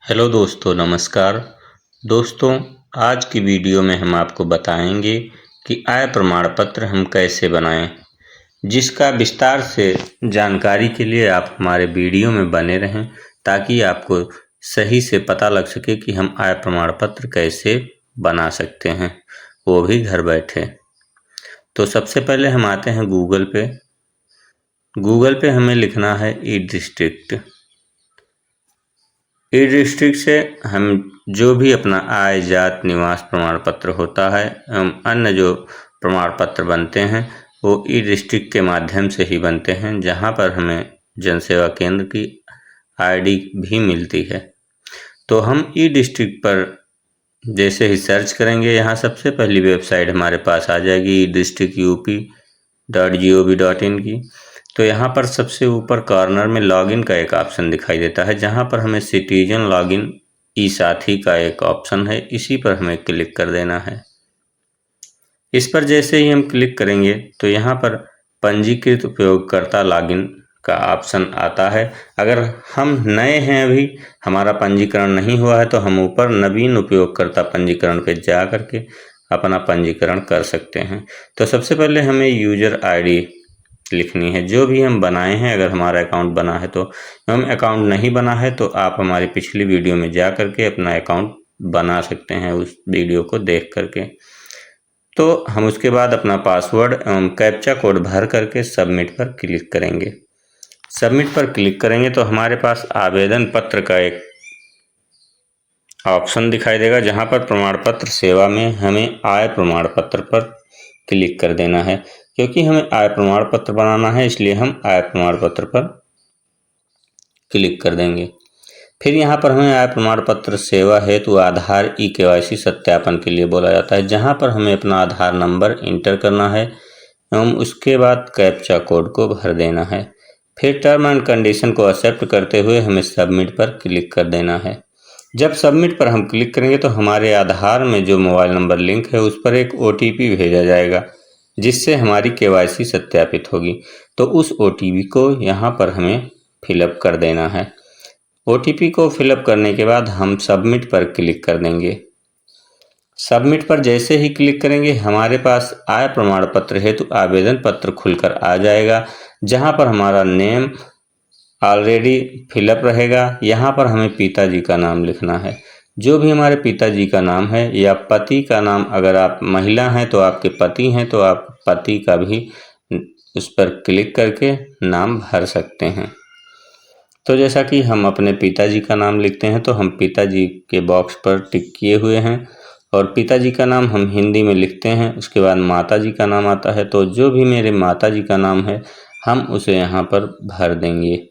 Hello दोस्तों, नमस्कार। दोस्तों, आज की वीडियो में हम आपको बताएंगे कि आय प्रमाण पत्र हम कैसे बनाएं, जिसका विस्तार से जानकारी के लिए आप हमारे वीडियो में बने रहें ताकि आपको सही से पता लग सके कि हम आय प्रमाण पत्र कैसे बना सकते हैं, वो भी घर बैठे। तो सबसे पहले हम आते हैं गूगल पे। गूगल पे हमें लिखना है ई डिस्ट्रिक्ट। ई डिस्ट्रिक्ट से हम जो भी अपना आय, जात, निवास प्रमाण पत्र होता है एवं अन्य जो प्रमाण पत्र बनते हैं वो ई डिस्ट्रिक्ट के माध्यम से ही बनते हैं, जहां पर हमें जन सेवा केंद्र की आईडी भी मिलती है। तो हम ई डिस्ट्रिक्ट पर जैसे ही सर्च करेंगे, यहाँ सबसे पहली वेबसाइट हमारे पास आ जाएगी e-district.up.gov.in की। तो यहाँ पर सबसे ऊपर कॉर्नर में लॉगिन का एक ऑप्शन दिखाई देता है, जहाँ पर हमें सिटीजन लॉगिन ई साथी का एक ऑप्शन है, इसी पर हमें क्लिक कर देना है। इस पर जैसे ही हम क्लिक करेंगे तो यहाँ पर पंजीकृत उपयोगकर्ता लॉगिन का ऑप्शन आता है। अगर हम नए हैं, अभी हमारा पंजीकरण नहीं हुआ है, तो हम ऊपर नवीन उपयोगकर्ता पंजीकरण पे जा करके अपना पंजीकरण कर सकते हैं। तो सबसे पहले हमें यूजर आईडी लिखनी है, जो भी हम बनाए हैं। अगर हमारा अकाउंट बना है तो, हम अकाउंट नहीं बना है तो आप हमारी पिछली वीडियो में जा करके अपना अकाउंट बना सकते हैं उस वीडियो को देख करके। तो हम उसके बाद अपना पासवर्ड एवं कैप्चा कोड भर करके सबमिट पर क्लिक करेंगे। सबमिट पर क्लिक करेंगे तो हमारे पास आवेदन पत्र का एक ऑप्शन दिखाई देगा, जहां पर प्रमाण पत्र सेवा में हमें आय प्रमाण पत्र पर क्लिक कर देना है। क्योंकि हमें आय प्रमाण पत्र बनाना है, इसलिए हम आय प्रमाण पत्र पर क्लिक कर देंगे। फिर यहाँ पर हमें आय प्रमाण पत्र सेवा हेतु आधार KYC सत्यापन के लिए बोला जाता है, जहाँ पर हमें अपना आधार नंबर इंटर करना है एवं उसके बाद कैप्चा कोड को भर देना है। फिर टर्म एंड कंडीशन को एक्सेप्ट करते हुए हमें सबमिट पर क्लिक कर देना है। जब सबमिट पर हम क्लिक करेंगे तो हमारे आधार में जो मोबाइल नंबर लिंक है उस पर एक OTP भेजा जाएगा, जिससे हमारी KYC सत्यापित होगी। तो उस OTP को यहाँ पर हमें फिलअप कर देना है। OTP को फिलअप करने के बाद हम सबमिट पर क्लिक कर देंगे। सबमिट पर जैसे ही क्लिक करेंगे हमारे पास आय प्रमाण पत्र हेतु आवेदन पत्र खुलकर आ जाएगा, जहां पर हमारा नेम ऑलरेडी फिलअप रहेगा। यहाँ पर हमें पिताजी का नाम लिखना है, जो भी हमारे पिताजी का नाम है, या पति का नाम। अगर आप महिला हैं तो आपके पति हैं तो आप पति का भी उस पर क्लिक करके नाम भर सकते हैं। तो जैसा कि हम अपने पिताजी का नाम लिखते हैं, तो हम पिताजी के बॉक्स पर टिक किए हुए हैं और पिताजी का नाम हम हिंदी में लिखते हैं। उसके बाद माताजी का नाम आता है, तो जो भी मेरे माताजी का नाम है हम उसे यहाँ पर भर देंगे।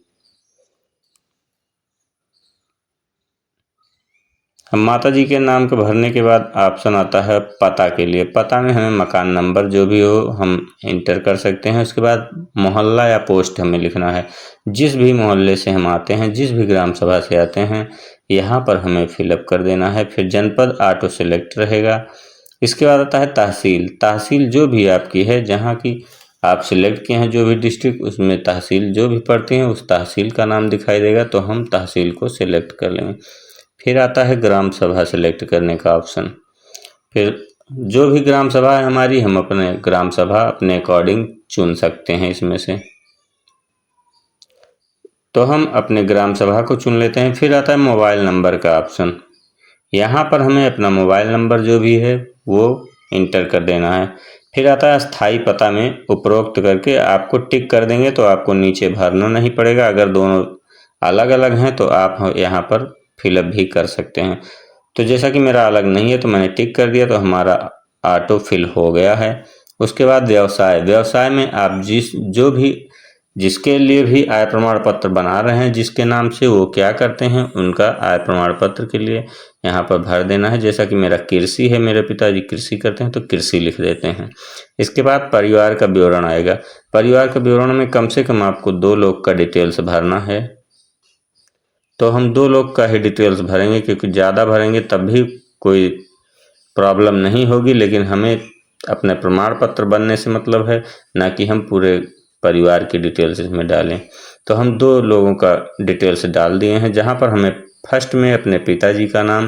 हम माताजी के नाम को भरने के बाद ऑप्शन आता है पता के लिए। पता में हमें मकान नंबर जो भी हो हम इंटर कर सकते हैं। उसके बाद मोहल्ला या पोस्ट हमें लिखना है। जिस भी मोहल्ले से हम आते हैं, जिस भी ग्राम सभा से आते हैं, यहाँ पर हमें फिलअप कर देना है। फिर जनपद ऑटो सेलेक्ट रहेगा। इसके बाद आता है तहसील। तहसील जो भी आपकी है, जहाँ की आप सिलेक्ट किए हैं जो भी डिस्ट्रिक्ट, उसमें तहसील जो भी पड़ती हैं उस तहसील का नाम दिखाई देगा, तो हम तहसील को सिलेक्ट कर लेंगे। फिर आता है ग्राम सभा सेलेक्ट करने का ऑप्शन। फिर जो भी ग्राम सभा है हमारी, हम अपने ग्राम सभा अपने अकॉर्डिंग चुन सकते हैं इसमें से। तो हम अपने ग्राम सभा को चुन लेते हैं। फिर आता है मोबाइल नंबर का ऑप्शन। यहाँ पर हमें अपना मोबाइल नंबर जो भी है वो इंटर कर देना है। फिर आता है स्थायी पता में उपरोक्त करके आपको टिक कर देंगे, तो आपको नीचे भरना नहीं पड़ेगा। अगर दोनों अलग अलग हैं तो आप यहाँ पर फिलअप भी कर सकते हैं। तो जैसा कि मेरा अलग नहीं है तो मैंने टिक कर दिया, तो हमारा ऑटो फिल हो गया है। उसके बाद व्यवसाय। व्यवसाय में आप जिसके लिए भी आय प्रमाण पत्र बना रहे हैं, जिसके नाम से वो क्या करते हैं, उनका आय प्रमाण पत्र के लिए यहाँ पर भर देना है। जैसा कि मेरा कृषि है, मेरे पिताजी कृषि करते हैं तो कृषि लिख देते हैं। इसके बाद परिवार का विवरण आएगा। परिवार का विवरण में कम से कम आपको 2 लोग का डिटेल्स भरना है। तो हम 2 लोग का ही डिटेल्स भरेंगे, क्योंकि ज़्यादा भरेंगे तब भी कोई प्रॉब्लम नहीं होगी, लेकिन हमें अपने प्रमाण पत्र बनने से मतलब है, ना कि हम पूरे परिवार की डिटेल्स इसमें डालें। तो हम 2 लोगों का डिटेल्स डाल दिए हैं। जहां पर हमें फर्स्ट में अपने पिताजी का नाम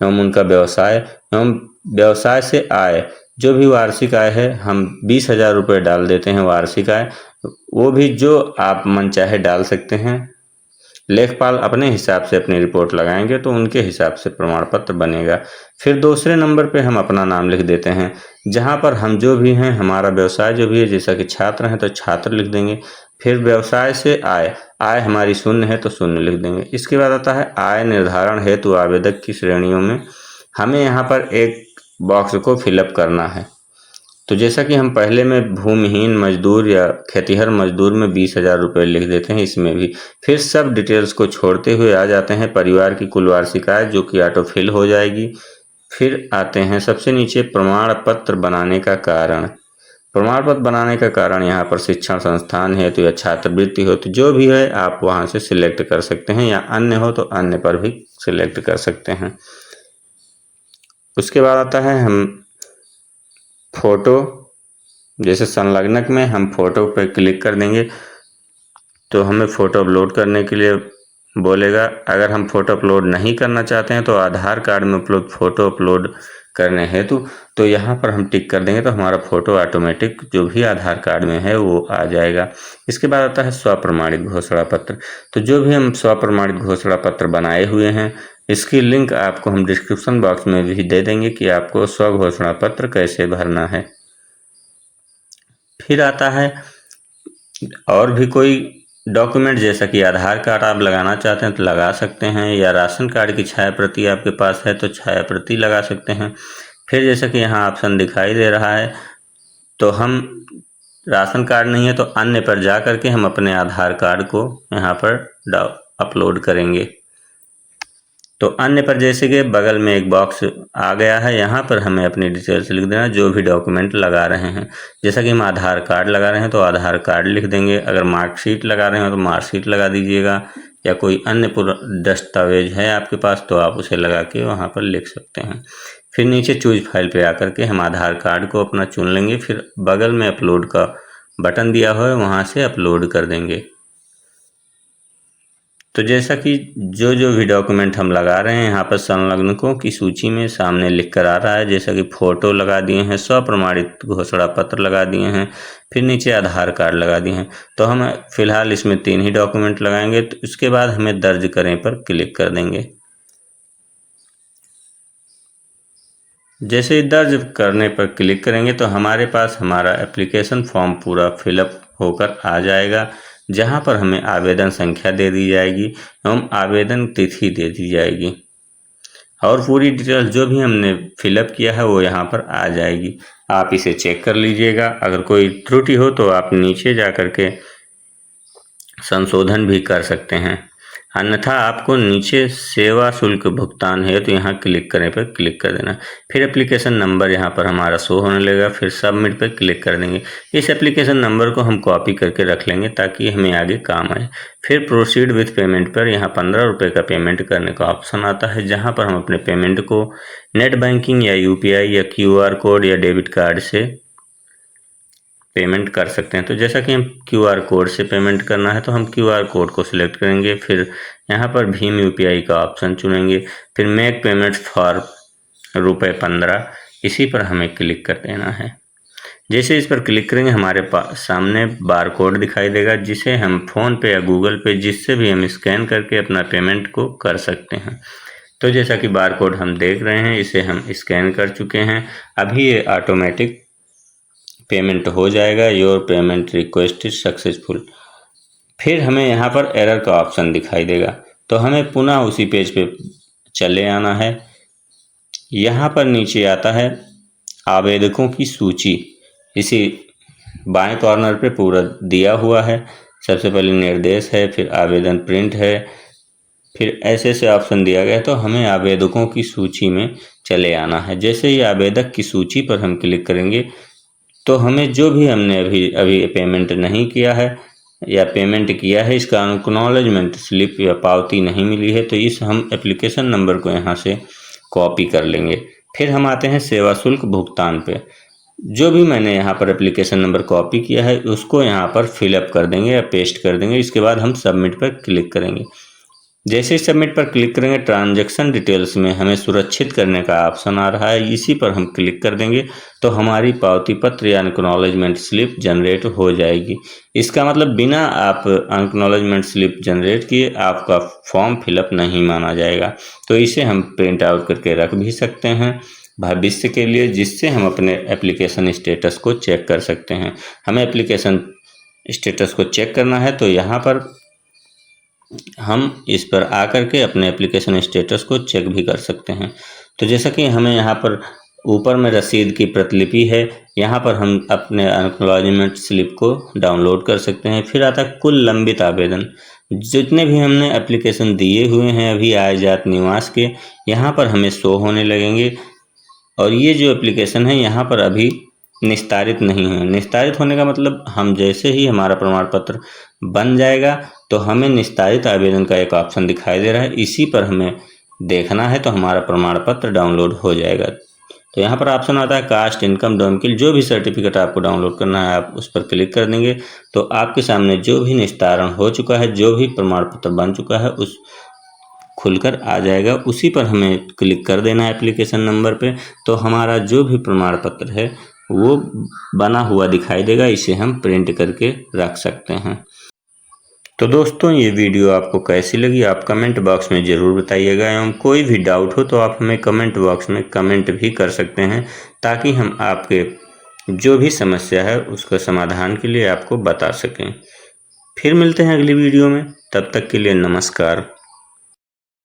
एवं उनका व्यवसाय एवं व्यवसाय से आय, जो भी वार्षिक आय है हम 20,000 रुपये डाल देते हैं वार्षिक आय। वो भी जो आप मन चाहे डाल सकते हैं। लेखपाल अपने हिसाब से अपनी रिपोर्ट लगाएंगे तो उनके हिसाब से प्रमाण पत्र बनेगा। फिर दूसरे नंबर पे हम अपना नाम लिख देते हैं, जहाँ पर हम जो भी हैं, हमारा व्यवसाय जो भी है, जैसा कि छात्र हैं तो छात्र लिख देंगे। फिर व्यवसाय से आय, आय हमारी शून्य है तो शून्य लिख देंगे। इसके बाद आता है आय निर्धारण हेतु आवेदक की श्रेणियों में हमें यहाँ पर एक बॉक्स को फिलअप करना है। तो जैसा कि हम पहले में भूमिहीन मजदूर या खेतिहर मजदूर में 20,000 रुपये लिख देते हैं, इसमें भी फिर सब डिटेल्स को छोड़ते हुए आ जाते हैं परिवार की कुल वार्षिक आय, जो कि ऑटो फिल हो जाएगी। फिर आते हैं सबसे नीचे प्रमाण पत्र बनाने का कारण। प्रमाण पत्र बनाने का कारण यहाँ पर शिक्षण संस्थान है तो या छात्रवृत्ति हो तो जो भी है आप वहाँ से सिलेक्ट कर सकते हैं, या अन्य हो तो अन्य पर भी सिलेक्ट कर सकते हैं। उसके बाद आता है हम फोटो, जैसे संलग्नक में हम फोटो पर क्लिक कर देंगे तो हमें फ़ोटो अपलोड करने के लिए बोलेगा। अगर हम फ़ोटो अपलोड नहीं करना चाहते हैं तो आधार कार्ड में उपलब्ध फ़ोटो अपलोड करने हेतु तो यहाँ पर हम टिक कर देंगे तो हमारा फ़ोटो ऑटोमेटिक जो भी आधार कार्ड में है वो आ जाएगा। इसके बाद आता है स्वप्रमाणित घोषणा पत्र। तो जो भी हम स्वप्रमाणित घोषणा पत्र बनाए हुए हैं, इसकी लिंक आपको हम डिस्क्रिप्शन बॉक्स में भी दे देंगे कि आपको स्व घोषणा पत्र कैसे भरना है। फिर आता है और भी कोई डॉक्यूमेंट, जैसा कि आधार कार्ड आप लगाना चाहते हैं तो लगा सकते हैं, या राशन कार्ड की छाया प्रति आपके पास है तो छाया प्रति लगा सकते हैं। फिर जैसा कि यहाँ ऑप्शन दिखाई दे रहा है तो हम राशन कार्ड नहीं है तो अन्य पर जा करके हम अपने आधार कार्ड को यहाँ पर अपलोड करेंगे। तो अन्य पर जैसे कि बगल में एक बॉक्स आ गया है, यहाँ पर हमें अपनी डिटेल्स लिख देना जो भी डॉक्यूमेंट लगा रहे हैं। जैसा कि हम आधार कार्ड लगा रहे हैं तो आधार कार्ड लिख देंगे, अगर मार्कशीट लगा रहे हैं तो मार्कशीट लगा दीजिएगा, या कोई अन्य पूरा दस्तावेज है आपके पास तो आप उसे लगा के वहाँ पर लिख सकते हैं। फिर नीचे चूज फाइल पे आकर के हम आधार कार्ड को अपना चुन लेंगे, फिर बगल में अपलोड का बटन दिया हुआ है वहाँ से अपलोड कर देंगे। तो जैसा कि जो जो भी डॉक्यूमेंट हम लगा रहे हैं यहाँ पर संलग्नकों की सूची में सामने लिख कर आ रहा है, जैसा कि फ़ोटो लगा दिए हैं, स्वप्रमाणित घोषणा पत्र लगा दिए हैं, फिर नीचे आधार कार्ड लगा दिए हैं। तो हम फिलहाल इसमें 3 ही डॉक्यूमेंट लगाएंगे। तो इसके बाद हमें दर्ज करें पर क्लिक कर देंगे। जैसे ही दर्ज करने पर क्लिक करेंगे तो हमारे पास हमारा एप्लीकेशन फॉर्म पूरा फिलअप होकर आ जाएगा, जहां पर हमें आवेदन संख्या दे दी जाएगी एवं आवेदन तिथि दे दी जाएगी, और पूरी डिटेल्स जो भी हमने फिलअप किया है वो यहाँ पर आ जाएगी। आप इसे चेक कर लीजिएगा, अगर कोई त्रुटि हो तो आप नीचे जा कर के संशोधन भी कर सकते हैं, अन्यथा आपको नीचे सेवा शुल्क भुगतान है तो यहाँ क्लिक करने पर क्लिक कर देना। फिर एप्लीकेशन नंबर यहाँ पर हमारा शो होने लगेगा, फिर सबमिट पर क्लिक कर देंगे। इस एप्लीकेशन नंबर को हम कॉपी करके रख लेंगे ताकि हमें आगे काम आए। फिर प्रोसीड विथ पेमेंट पर यहाँ 15 रुपये का पेमेंट करने का ऑप्शन आता है, जहाँ पर हम अपने पेमेंट को नेट बैंकिंग या UPI या QR कोड या डेबिट कार्ड से पेमेंट कर सकते हैं। तो जैसा कि हम QR कोड से पेमेंट करना है तो हम QR कोड को सिलेक्ट करेंगे, फिर यहाँ पर भीम UPI का ऑप्शन चुनेंगे, फिर मेक पेमेंट फॉर ₹15, इसी पर हमें क्लिक कर देना है। जैसे इस पर क्लिक करेंगे हमारे पास सामने बार कोड दिखाई देगा, जिसे हम फ़ोन पे या गूगल पे जिससे भी हम स्कैन करके अपना पेमेंट को कर सकते हैं। तो जैसा कि बार कोड हम देख रहे हैं, इसे हम स्कैन कर चुके हैं। अभी ये ऑटोमेटिक पेमेंट हो जाएगा। Your payment request is successful. फिर हमें यहाँ पर एरर का ऑप्शन दिखाई देगा, तो हमें पुनः उसी पेज पे चले आना है। यहाँ पर नीचे आता है आवेदकों की सूची, इसी बाएं कॉर्नर पे पूरा दिया हुआ है। सबसे पहले निर्देश है, फिर आवेदन प्रिंट है, फिर ऐसे ऑप्शन दिया गया, तो हमें आवेदकों की सूची में चले आना है। जैसे ही आवेदक की सूची पर हम क्लिक करेंगे तो हमें जो भी हमने अभी पेमेंट नहीं किया है या पेमेंट किया है, इसका एक्नॉलेजमेंट स्लिप या पावती नहीं मिली है, तो इस हम एप्लीकेशन नंबर को यहाँ से कॉपी कर लेंगे। फिर हम आते हैं सेवा शुल्क भुगतान पे। जो भी मैंने यहाँ पर एप्लीकेशन नंबर कॉपी किया है उसको यहाँ पर फिलअप कर देंगे या पेस्ट कर देंगे। इसके बाद हम सबमिट पर क्लिक करेंगे। जैसे ही सबमिट पर क्लिक करेंगे ट्रांजैक्शन डिटेल्स में हमें सुरक्षित करने का ऑप्शन आ रहा है, इसी पर हम क्लिक कर देंगे तो हमारी पावती पत्र या एक्नॉलेजमेंट स्लिप जनरेट हो जाएगी। इसका मतलब बिना आप एक्नॉलेजमेंट स्लिप जनरेट किए आपका फॉर्म फिलअप नहीं माना जाएगा। तो इसे हम प्रिंट आउट करके रख भी सकते हैं भविष्य के लिए, जिससे हम अपने एप्लीकेशन स्टेटस को चेक कर सकते हैं। हमें एप्लीकेशन स्टेटस को चेक करना है तो यहाँ पर हम इस पर आकर के अपने एप्लीकेशन स्टेटस को चेक भी कर सकते हैं। तो जैसा कि हमें यहाँ पर ऊपर में रसीद की प्रतिलिपि है, यहाँ पर हम अपने एक्नॉलेजमेंट स्लिप को डाउनलोड कर सकते हैं। फिर आता है कुल लंबित आवेदन, जितने भी हमने एप्लीकेशन दिए हुए हैं अभी आय जात निवास के, यहाँ पर हमें शो होने लगेंगे। और ये जो एप्लीकेशन है यहाँ पर अभी निस्तारित नहीं है। निस्तारित होने का मतलब हम जैसे ही हमारा प्रमाण पत्र बन जाएगा तो हमें निस्तारित आवेदन का एक ऑप्शन दिखाई दे रहा है, इसी पर हमें देखना है तो हमारा प्रमाण पत्र डाउनलोड हो जाएगा। तो यहाँ पर ऑप्शन आता है कास्ट, इनकम, डोमिसाइल, जो भी सर्टिफिकेट आपको डाउनलोड करना है आप उस पर क्लिक कर देंगे तो आपके सामने जो भी निस्तारण हो चुका है, जो भी प्रमाण पत्र बन चुका है उस खुलकर आ जाएगा। उसी पर हमें क्लिक कर देना है एप्लीकेशन नंबर पे, तो हमारा जो भी प्रमाण पत्र है वो बना हुआ दिखाई देगा। इसे हम प्रिंट करके रख सकते हैं। तो दोस्तों ये वीडियो आपको कैसी लगी आप कमेंट बॉक्स में ज़रूर बताइएगा, एवं कोई भी डाउट हो तो आप हमें कमेंट बॉक्स में कमेंट भी कर सकते हैं, ताकि हम आपके जो भी समस्या है उसका समाधान के लिए आपको बता सकें। फिर मिलते हैं अगली वीडियो में, तब तक के लिए नमस्कार।